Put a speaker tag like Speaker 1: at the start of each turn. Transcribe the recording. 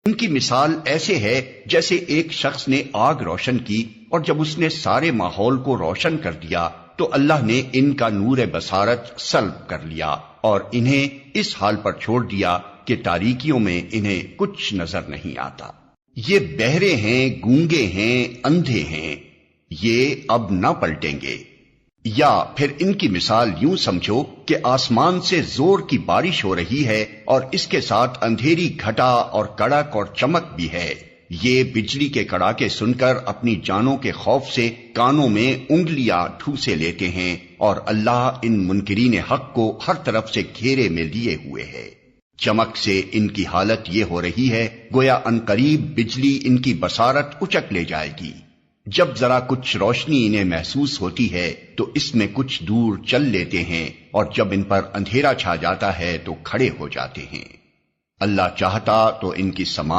Speaker 1: ان کی مثال ایسے ہے جیسے ایک شخص نے آگ روشن کی، اور جب اس نے سارے ماحول کو روشن کر دیا تو اللہ نے ان کا نور بصارت سلب کر لیا اور انہیں اس حال پر چھوڑ دیا کہ تاریکیوں میں انہیں کچھ نظر نہیں آتا۔ یہ بہرے ہیں، گونگے ہیں، اندھے ہیں، یہ اب نہ پلٹیں گے۔ یا پھر ان کی مثال یوں سمجھو کہ آسمان سے زور کی بارش ہو رہی ہے اور اس کے ساتھ اندھیری گھٹا اور کڑک اور چمک بھی ہے۔ یہ بجلی کے کڑاکے سن کر اپنی جانوں کے خوف سے کانوں میں انگلیاں ٹھوسے لیتے ہیں، اور اللہ ان منکرین حق کو ہر طرف سے گھیرے میں لیے ہوئے ہے۔ چمک سے ان کی حالت یہ ہو رہی ہے گویا عنقریب بجلی ان کی بصارت اچک لے جائے گی۔ جب ذرا کچھ روشنی انہیں محسوس ہوتی ہے تو اس میں کچھ دور چل لیتے ہیں، اور جب ان پر اندھیرا چھا جاتا ہے تو کھڑے ہو جاتے ہیں۔ اللہ چاہتا تو ان کی سماعت